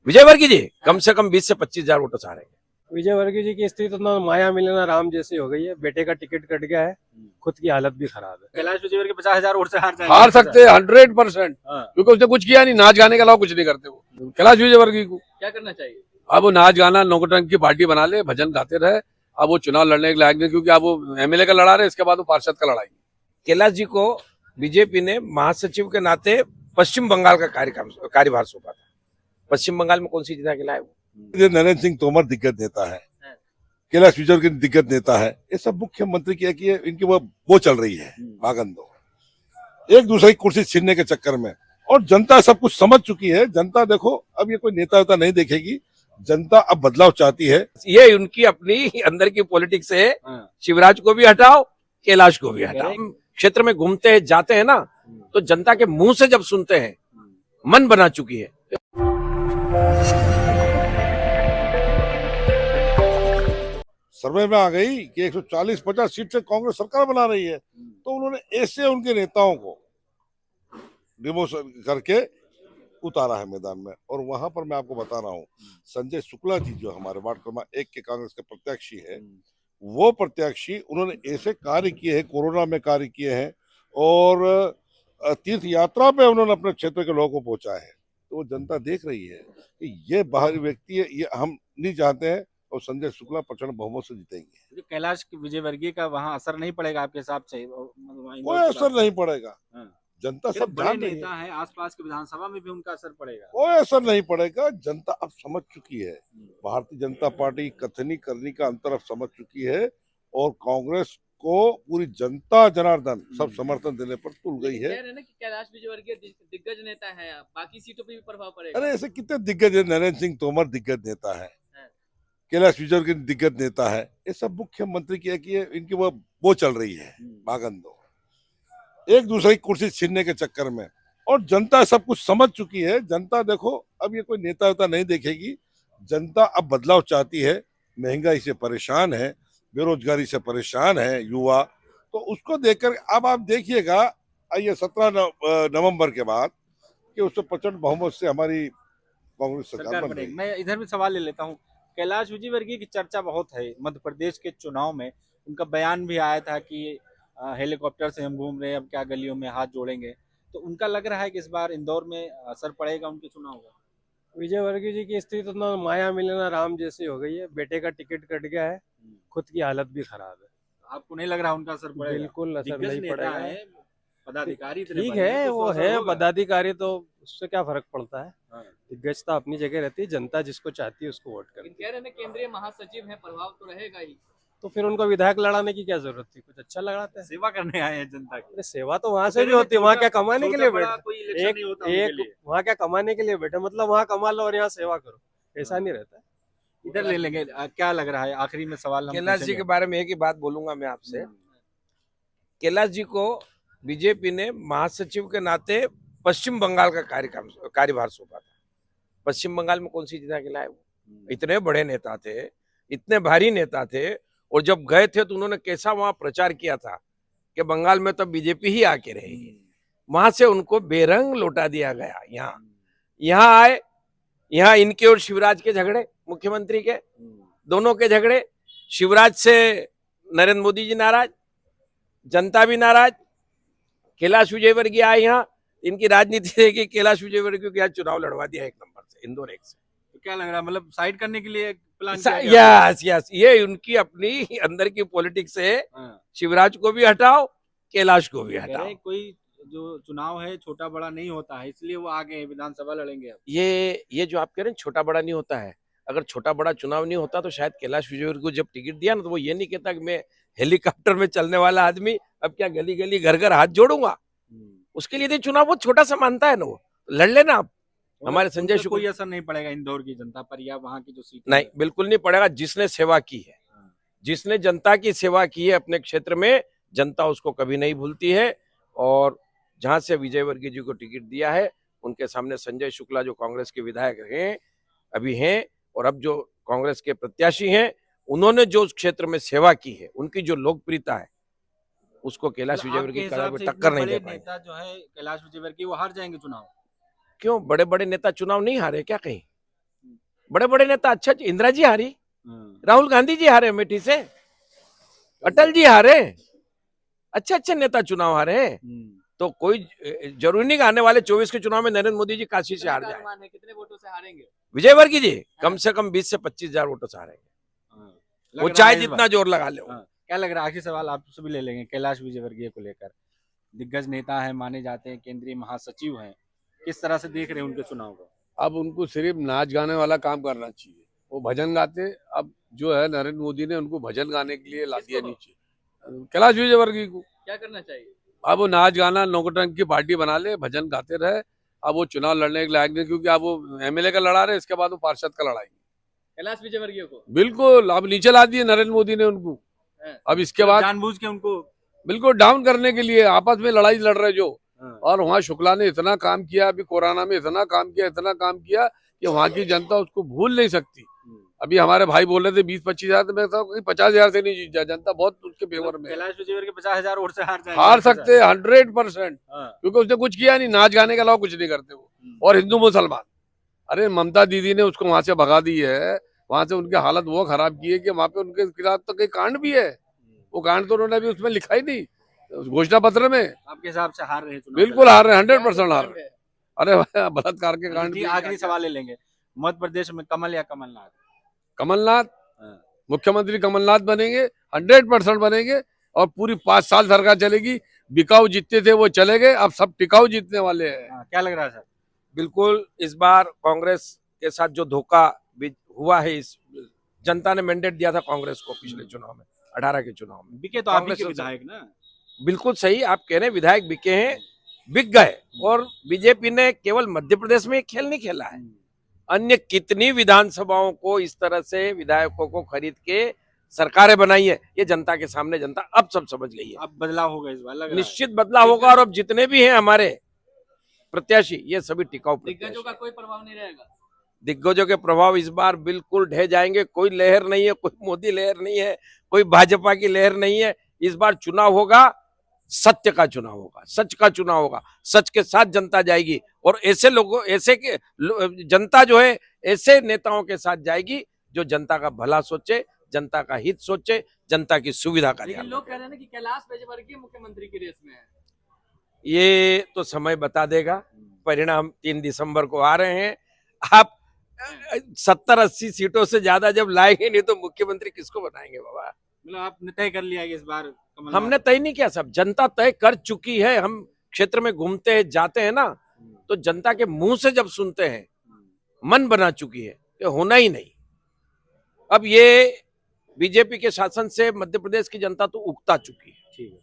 विजयवर्गीय जी कम से कम 20 से 25,000 वोटों से हारेंगे। विजयवर्गीय जी की स्थिति तो ना माया मिलना राम जैसी हो गई है। बेटे का टिकट कट गया है, खुद की हालत भी खराब है। कैलाश विजयवर्गीय 50,000 वोट से हार जाएंगे। हार सकते हैं 100%, हाँ। क्योंकि उसने कुछ किया नहीं, नाच गाने के अलावा कुछ नहीं करते वो। कैलाश विजयवर्गीय को क्या करना चाहिए? अब वो नाच गाना नौकटंक की पार्टी बना ले, भजन गाते रहे। अब वो चुनाव लड़ने के लायक नहीं, क्योंकि अब वो एमएलए का लड़ा रहे, इसके बाद वो पार्षद का लड़ाई। कैलाश जी को बीजेपी ने महासचिव के नाते पश्चिम बंगाल का कार्यभार सौंपा था। पश्चिम बंगाल में कौन सी जिला के लाए वो? नरेंद्र सिंह तोमर दिग्गज नेता है, कैलाश विजयवर्गीय दिग्गज नेता है। ये सब मुख्यमंत्री की इनकी वो चल रही है भागन दो, एक दूसरे की कुर्सी छीनने के चक्कर में। और जनता सब कुछ समझ चुकी है। जनता देखो, अब ये कोई नेता वेता नहीं देखेगी, जनता अब बदलाव चाहती है। ये उनकी अपनी अंदर की पॉलिटिक्स है। शिवराज को भी हटाओ, कैलाश को भी हटाओ। क्षेत्र में घूमते हैं, जाते हैं ना, तो जनता के मुंह से जब सुनते हैं, मन बना चुकी है। सर्वे में आ गई कि 140-50 सीट से कांग्रेस सरकार बना रही है, तो उन्होंने ऐसे उनके नेताओं को डिमोशन करके उतारा है मैदान में। और वहां पर मैं आपको बता रहा हूँ, संजय शुक्ला जी जो हमारे वार्ड क्रमांक 1 के कांग्रेस के प्रत्याशी है, वो प्रत्याशी उन्होंने ऐसे कार्य किए हैं, कोरोना में कार्य किए हैं, और तीर्थ यात्रा पे उन्होंने अपने क्षेत्र के लोगों को पहुंचा है। तो वो जनता देख रही है कि ये बाहरी व्यक्ति है, ये हम नहीं चाहते हैं, और संजय शुक्ला प्रचंड बहुमत से जीतेंगे। कैलाश विजयवर्गीय का वहाँ असर नहीं पड़ेगा आपके हिसाब से? कोई असर नहीं पड़ेगा, जनता सब जान रही नेता है, आसपास की विधानसभा में भी उनका असर पड़ेगा। कोई असर नहीं पड़ेगा। जनता अब समझ चुकी है, भारतीय जनता पार्टी कथनी करनी का अंतर अब समझ चुकी है, और कांग्रेस को पूरी जनता जनार्दन सब समर्थन देने पर तुल गई है। कह रहे हैं ना कि कैलाश विजयवर्गीय दिग्गज नेता है, बाकी सीटों पे भी प्रभाव पड़ेगा। अरे ऐसे कितने दिग्गज है, नरेंद्र सिंह तोमर दिग्गज नेता है, कैलाश विजयवर्गीय दिग्गज नेता है। ये सब मुख्यमंत्री की इनकी वो चल रही है भागन दो, एक दूसरे की कुर्सी छीनने के चक्कर में। और जनता सब कुछ समझ चुकी है। जनता देखो, अब ये कोई नेता वेता नहीं देखेगी, जनता अब बदलाव चाहती है। महंगाई से परेशान है, बेरोजगारी से परेशान है युवा, तो उसको देखकर अब आप देखिएगा ये 17 नवंबर के बाद कि उससे प्रचंड बहुमत से हमारी कांग्रेस सरकार बन गई। मैं इधर भी सवाल ले लेता हूँ। कैलाश विजयवर्गीय की चर्चा बहुत है मध्य प्रदेश के चुनाव में। उनका बयान भी आया था कि हेलीकॉप्टर से हम घूम रहे हैं, अब क्या गलियों में हाथ जोड़ेंगे। तो उनका लग रहा है कि इस बार इंदौर में असर पड़ेगा उनके चुनाव का। विजयवर्गीय जी की स्थिति तो ना माया मिलना राम जैसी हो गई है। बेटे का टिकट कट गया है, खुद की हालत भी खराब है। आपको नहीं लग रहा उनका असर पड़ेगा? बिल्कुल असर नहीं पड़ेगा। पदाधिकारी ठीक है, वो है पदाधिकारी, तो उससे क्या फर्क पड़ता है। दिग्गजता अपनी जगह रहती है, जनता जिसको चाहती है उसको वोट करती है। कह रहे हैं ना केंद्रीय महासचिव है, प्रभाव तो रहेगा ही। तो फिर उनको विधायक लड़ाने की क्या जरूरत थी? कुछ अच्छा लगाते हैं। सेवा करने आए हैं जनता की। अरे सेवा तो वहां से भी होती है, वहाँ क्या कमाने के लिए बैठे? एक वहाँ क्या कमाने के लिए बैठे, मतलब वहाँ कमा लो और यहाँ सेवा करो, ऐसा नहीं रहता है। इधर ले लेंगे। क्या लग रहा है आखिरी में सवाल? कैलाश जी के बारे में एक ही बात बोलूंगा मैं आपसे। कैलाश जी को बीजेपी ने महासचिव के नाते पश्चिम बंगाल का कार्यभार सौंपा था। पश्चिम बंगाल में कौन सी जिला के लाए वो? इतने बड़े नेता थे, इतने भारी नेता थे, और जब गए थे तो उन्होंने कैसा वहां प्रचार किया था कि बंगाल में तो बीजेपी ही आके रहेगी। वहां से उनको बेरंग लौटा दिया गया। यहाँ आए, यहाँ इनके और शिवराज के झगड़े, मुख्यमंत्री के दोनों के झगड़े। शिवराज से नरेंद्र मोदी जी नाराज, जनता भी नाराज। कैलाश विजयवर्गीय आए यहाँ, इनकी राजनीति है कि कैलाश विजयवर्गीय को यहाँ चुनाव लड़वा दिया 1 नंबर से, इंदौर 1 से। तो क्या लग रहा है, मतलब साइड करने के लिए प्लान? यस, ये उनकी अपनी अंदर की पॉलिटिक्स है। शिवराज को भी हटाओ, कैलाश को भी हटाओ। कोई जो चुनाव है छोटा बड़ा नहीं होता है, इसलिए वो आगे विधानसभा लड़ेंगे। अब ये जो आप कह रहे हैं छोटा बड़ा नहीं होता है, अगर छोटा बड़ा चुनाव नहीं होता तो शायद कैलाश विजयवर्गीय को जब टिकट दिया ना, तो वो ये नहीं कहता कि मैं हेलीकॉप्टर में चलने वाला आदमी अब क्या गली गली घर घर हाथ जोड़ूंगा। उसके लिए चुनाव बहुत छोटा सा मानता है ना, वो लड़ लेना। आप हमारे संजय शुक्ला, कोई असर नहीं पड़ेगा इंदौर की जनता पर या वहाँ की जो सीट? नहीं, बिल्कुल नहीं पड़ेगा। जिसने सेवा की है, जिसने जनता की सेवा की है अपने क्षेत्र में, जनता उसको कभी नहीं भूलती है। और जहां से विजयवर्गीय जी को टिकट दिया है, उनके सामने संजय शुक्ला जो कांग्रेस के विधायक हैं अभी हैं, और अब जो कांग्रेस के प्रत्याशी हैं, उन्होंने जो उस क्षेत्र में सेवा की है, उनकी जो लोकप्रियता है, उसको कैलाश विजयवर्गीय टक्कर नहीं दे पाएंगे। नेता जो है कैलाश विजयवर्गीय, वो हार जाएंगे चुनाव? क्यों? बड़े बड़े नेता चुनाव नहीं हारे क्या कहीं? बड़े बड़े नेता अच्छा, इंदिरा जी हारी, राहुल गांधी जी हारे अमेठी से, अटल जी हारे, अच्छे अच्छे नेता चुनाव हारे। तो कोई जरूरी नहीं कि आने वाले 24 के चुनाव में नरेंद्र मोदी जी काशी से हार क्या जाए। अनुमान है कितने वोटों से हारेंगे? विजय वर्गीय जी कम से कम 20 से 25 हजार वोटों से हारेंगे, वो चाहे जितना जोर लगा ले। क्या लग रहा है, आखिरी सवाल आपसे भी ले लेंगे, कैलाश विजयवर्गीय को लेकर, दिग्गज नेता है, माने जाते हैं, केंद्रीय महासचिव हैं, किस तरह से देख रहे हैं उनके चुनाव को? अब उनको सिर्फ नाच गाने वाला काम करना चाहिए, वो भजन गाते। अब जो है नरेंद्र मोदी ने उनको भजन गाने के लिए ला दिया नीचे, कैलाश विजयवर्गीय को। क्या करना चाहिए? अब वो नाच गाना नौकटंकी की पार्टी बना ले, भजन गाते रहे। अब वो चुनाव लड़ने के लायक नहीं, क्योंकि अब वो एमएलए का लड़ा रहे, इसके बाद वो पार्षद का लड़ाएंगे। कैलाश विजयवर्गीय को बिल्कुल, अब नीचे ला दिए नरेंद्र मोदी ने उनको। अब इसके बाद जानबूझ के उनको बिल्कुल डाउन करने के लिए आपस में लड़ाई लड़ रहे जो। और वहाँ शुक्ला ने इतना काम किया, अभी कोरोना में इतना काम किया कि वहाँ की जनता उसको भूल नहीं सकती। अभी हमारे भाई बोल रहे थे 20-25 हजार, तो मैं 50,000 से नहीं जीत जाए, जनता बहुत उसके फेवर में है। कैलाश विजयवर्गीय 50,000 वोट से हार जाएंगे, हार सकते 100%, हाँ। क्योंकि उसने कुछ किया नहीं, नाच गाने के अलावा कुछ नहीं करते वो। और हिंदू मुसलमान, अरे ममता दीदी ने उसको वहां से भगा दी है, वहां से उनकी हालत वो खराब की है कि वहां पे उनके खिलाफ तो कई कांड भी है। वो कांड तो उन्होंने अभी उसमें लिखा ही नहीं घोषणा पत्र में। आपके हिसाब से हार रहे हैं चुनाव? बिल्कुल हार रहे हैं, 100% हार कांड रहे है? हैं। अरे बलात्कार के कांड जी, भी। आखिरी सवाल ले लेंगे, मध्य प्रदेश में कमल या कमलनाथ? कमलनाथ, हाँ। मुख्यमंत्री कमलनाथ बनेंगे, 100% बनेंगे। और पूरी 5 साल सरकार चलेगी। बिकाऊ जीतते थे वो चले गए, अब सब टिकाऊ जीतने वाले हैं। हाँ, क्या लग रहा है सर? बिल्कुल इस बार कांग्रेस के साथ जो धोखा हुआ है, इस जनता ने मैंडेट दिया था कांग्रेस को पिछले चुनाव में, 18 के चुनाव में। बिके तो आप ही कांग्रेस के से- विधायक ना? बिल्कुल सही आप कह रहे हैं, विधायक बिके हैं, बिक गए। और बीजेपी ने केवल मध्य प्रदेश में खेल नहीं खेला है, अन्य कितनी विधानसभाओं को इस तरह से विधायकों को खरीद के सरकारें बनाई है, ये जनता के सामने जनता अब सब समझ गई है। अब बदलाव होगा इस बार, लग रहा है। निश्चित बदलाव होगा, और अब जितने भी हैं हमारे प्रत्याशी, ये सभी टिकाऊ दिग्गजों प्रत्याशी का हैं। कोई प्रभाव नहीं रहेगा? दिग्गजों के प्रभाव इस बार बिल्कुल ढह जाएंगे। कोई लहर नहीं है, कोई मोदी लहर नहीं है, कोई भाजपा की लहर नहीं है। इस बार चुनाव होगा, सत्य का चुनाव होगा, सच का चुनाव होगा, सच के साथ जनता जाएगी। और ऐसे लोगों, जनता जो है ऐसे नेताओं के साथ जाएगी जो जनता का भला सोचे, जनता का हित सोचे, जनता की सुविधा का लेकिन ध्यान लोग रखे। कह रहे हैं ना कि कैलाश विजयवर्गीय मुख्यमंत्री की रेस में है। ये तो समय बता देगा, परिणाम 3 दिसंबर को आ रहे हैं। आप 70-80 सीटों से ज्यादा जब लाएंगे नहीं तो मुख्यमंत्री किसको बनाएंगे बाबा? मतलब आपने तय कर लिया है कि इस बार कमलनाथ? हमने तय नहीं किया, सब जनता तय कर चुकी है। हम क्षेत्र में घूमते हैं, जाते हैं ना, तो जनता के मुंह से जब सुनते हैं, मन बना चुकी है कि होना ही नहीं। अब ये बीजेपी के शासन से मध्य प्रदेश की जनता तो उकता चुकी है। ठीक है।